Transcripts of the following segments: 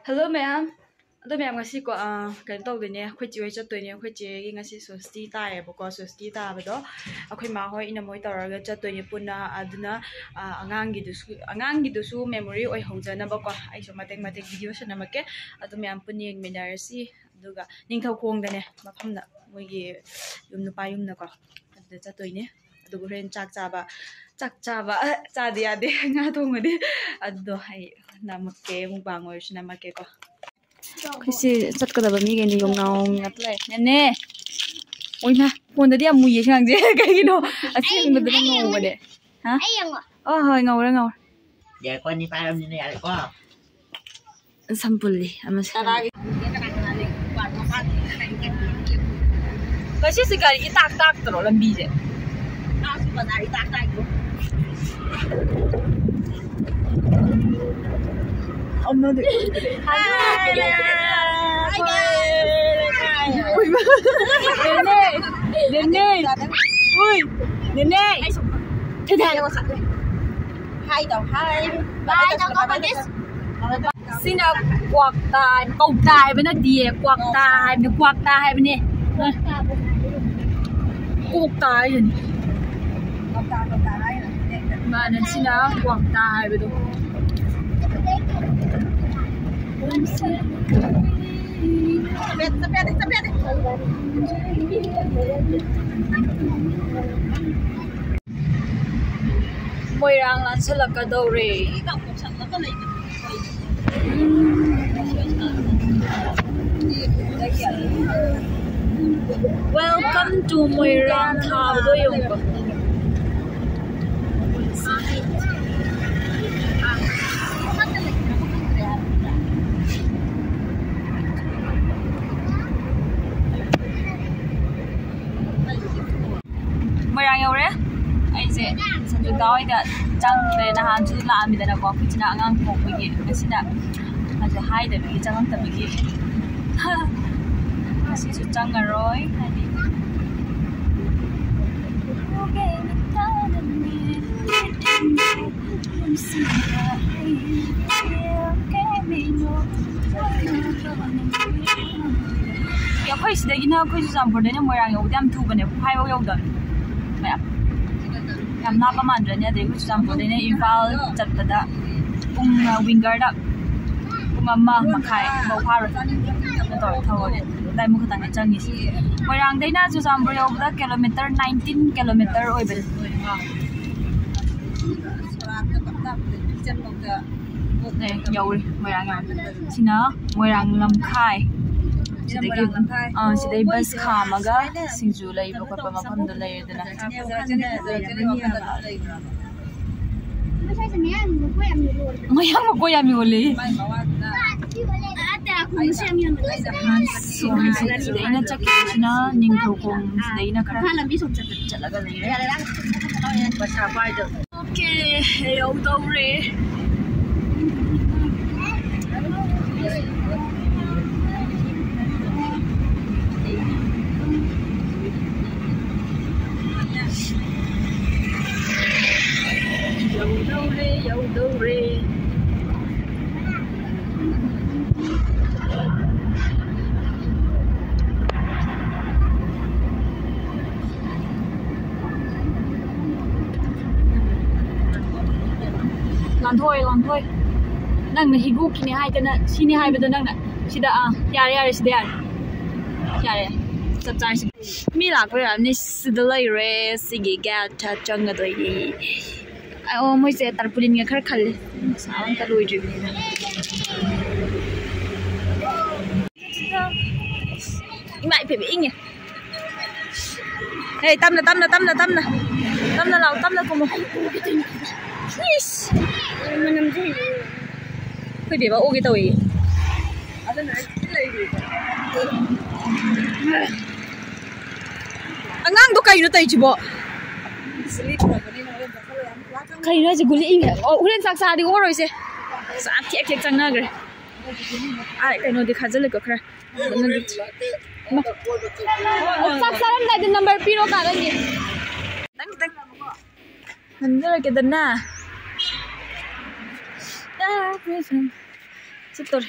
Hello ma'am. Đó ma'am ngasi ko cái tàu đấy nhé, khơi chiếu cho tụi nhé, khơi chiếu ngasi susti tai, boko susti tai vậy đó. Khơi mà hỏi ina moi tàu ra cho tụi nhé puna aduna angang gitu su memory oi hong na boko. Ai so matek video sa na make. Ado ma'am puni minar si duga ning thau khong da ne, mafam na moi gi yum nu pa yum na ko. Ado cho tụi nhé. Ado ko ren chak chaba cha dia de nga thong de. Ado hai na make mukbang oi na make ko. Kasi sat ka ba mi gani yung naong atlay nene oy na phone dia mu ye sang je kai gino asin mo dala ngau ba de ha oh hoy ngau dạ coi ni pa ni này có sampuli amas kasi sigari itak tro lambi je ông nói được Nene ui Nene thế này hai đầu hai xin quạt tài câu tài bên nó đìa quạt tài bên nè quạt tài gì mà nên xin quạt tài bên đó Sampai. Môi răng là sẽ là cái đầu rì. Welcome to Môi răng thảo đôi dùng cơ. Môi răng yêu đấy. Ai sẽ sản xuất gói đã trăng về là hàng chữ làm mình đã có cái chuyện ngang một cái gì cái chuyện là sẽ hai để bị trăng tập bị gì sẽ xuất trăng rồi ya khơi sẽ đi nào khơi làm bữa đấy nhưng mà rằng yêu đem thu về này hai bao yêu đời mẹ em nắp mà anh rồi để cũng làm bữa đấy này Impal chặt đã cùng winger đó cùng mà khai bầu hoa rồi rồi thôi đây một cái tảng chân gì ngoài rằng đấy na chúng làm bữa yêu đó kilometer 19 kilometer oi bên này nhiều rồi ngoài rằng xin nó ngoài rằng làm khai sẽ đây bus car mà cái sinh du lấy một cái mà phân đồ lấy đó nè mấy em một cô em nhiều lấy đấy nó chắc nó nhưng thầu cùng đấy nó khá là biết xong chặt là cái này ok hello đâu rồi đâu re làm thôi nang na higu kini hai tana sini hai bedo nang na sida yare yare sab chai mi la ko ya ni sida lai re sigi ga cha changa doi ô mới sẽ tập pulin nghe khát khẩn sao ta lùi rồi mày phải bị nhỉ hey tâm là cùng một yes mình làm gì cứ để vào ô cái tồi anh ngang đâu cây nó tay chỉ bộ cái này chỉ guli inge ulen saksa đi rồi sẽ sát thiệt chăng na rồi ai cái nó đi khá là cực ra saksa làm lại number piro cả đấy nhỉ đánh hình như là cái đần na sắp rồi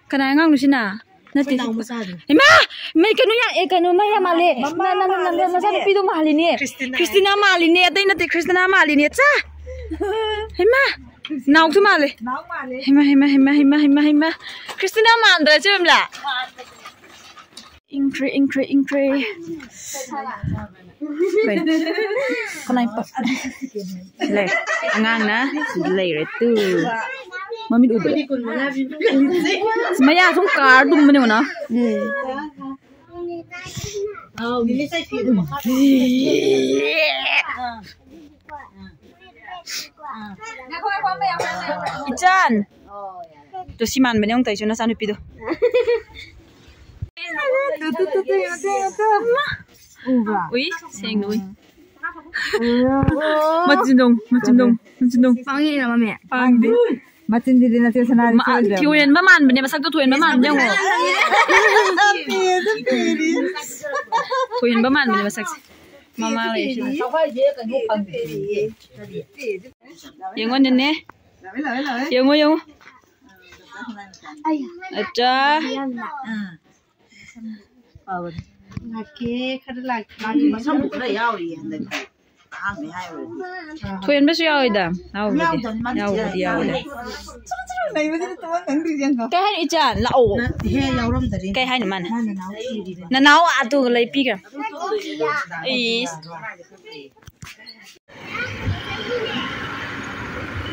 Kana ngang Lucina. Nanti. Ima, may kanu ya kanu may mali. Na sa pido mahali ni. Christina mahali ni. Atay nati Christina mahali ni. Cha. Ima. Nauk tu mali. Hima. Christina mandra chum la. Incre. Kanai pa. Le. Angang na. Le re tu. Mami udah. Semaya sung kar dum mana mana. Oh, ini saya pilih. Ijan. Tu si man mana yang tahu cina sanu pido. Ui, seng ui. Macam dong. Panggil nama me. Panggil. Macam di nanti sana di sini. Tuan maman, bener masak tu tuan maman jangan. Tuan maman bener masak. Mama leh. Yang mana ni? Yang. Aja. Lagi kada lagi macam bukan ya ini. Tuan besu ya ida. Yau dia. Cái hai ijan là ổ. Cái hai nữa mà. Nó nấu à tu lấy pi kìa. Ý.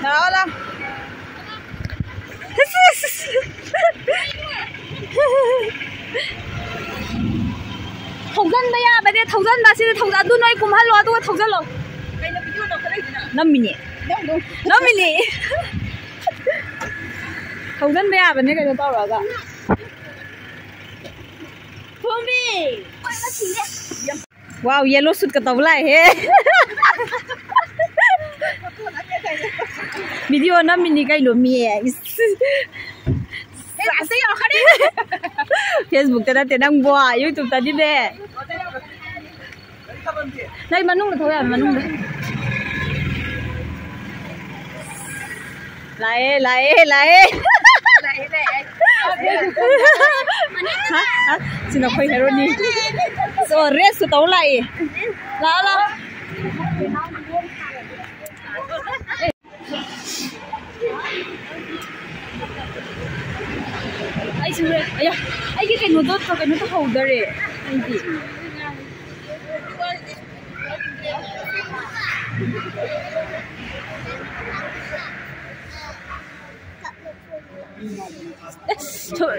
Đó lắm. Thầu dân bây giờ thầu dân mà xin thầu dân tôi nói cùng hai lo tôi thầu dân rồi. Năm mini. Thầu dân bây giờ bên này cái tao rồi cả. Wow, yellow suit cái tàu lại he. Video năm mini cái đồ mía. Facebook ta đã đang bua, YouTube ta đi đây. Đây mà nung là thôi à, mà nung đây. Lại. Hả? Xin lỗi khơi hero đi. Rồi rest số tấu lại. Lá. Ay sure. Ay cái nút đó cái nút hầu đó rồi. Anh chị.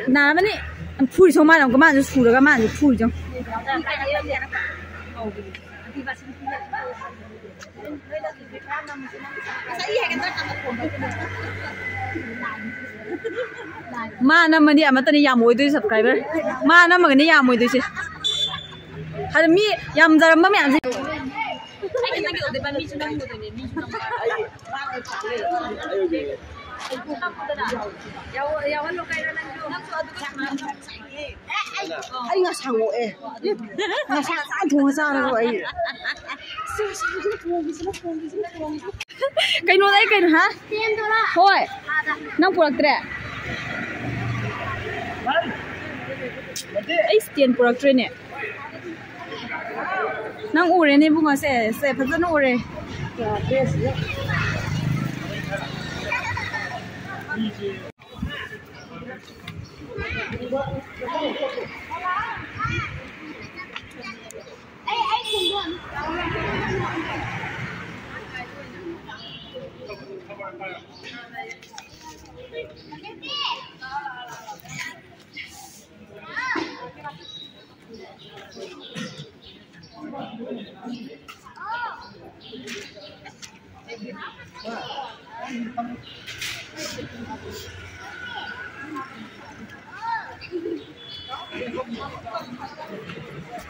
Nào mà nè, phui xong mà làm cái màn sủi cái màn phui chứ. Mà năm mà đi mà tao đi làm mồi tôi subscriber. Mà năm mà cái này làm mồi tôi chứ. Hay mi làm giờ mà mẹ làm gì? Anh ngã sang rồi. Ngã sang ăn thùng sao rồi? Cái nó đấy cái hả? Thôi. Nang purak tre. Ấy tiền purak tre nè. Nang ure nè bunga se phát ra ure.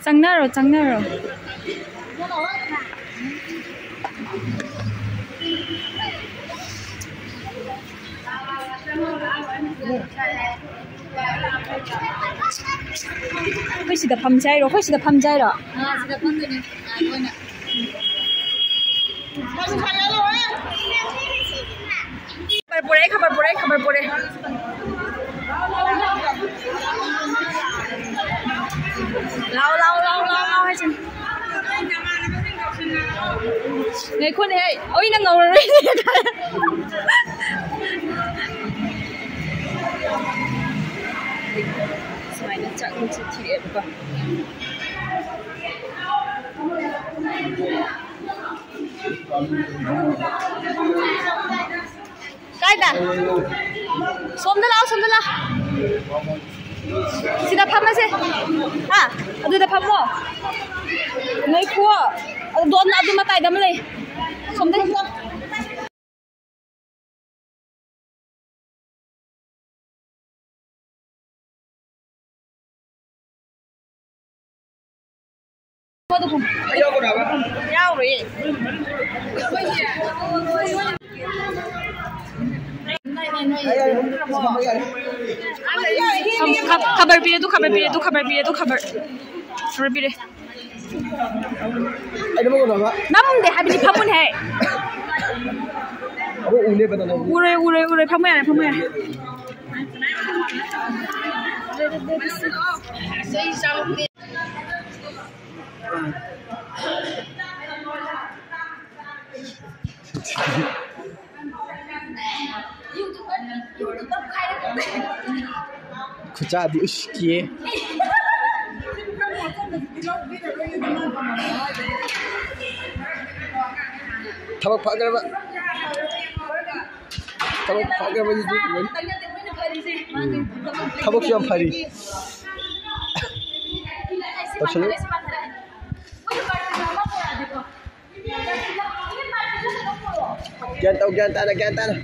Trắng naro. 회시다 밤자이로 회시다 밤자이로 진짜 펀드네. 이거는. kabar boleh lau hay chừng này khuôn này ôi năng ngầu rồi Smile nó chẳng không chịu thiệt được cái đã 손 들어 sida 밥 마세 아 어디다 밥 먹어 내 구워 돈 나도 마까이 담을래 손 들어 뭐도 좀 야우리 kabar bile tu kabar bile Ada mau apa? namun deh habis pamun hai Aku ule betul. ure pamun ya Kerja di Uski. Tabak pakai apa? Tabak pakai apa itu? Tabak siapa hari? Betul. Jangan tahu.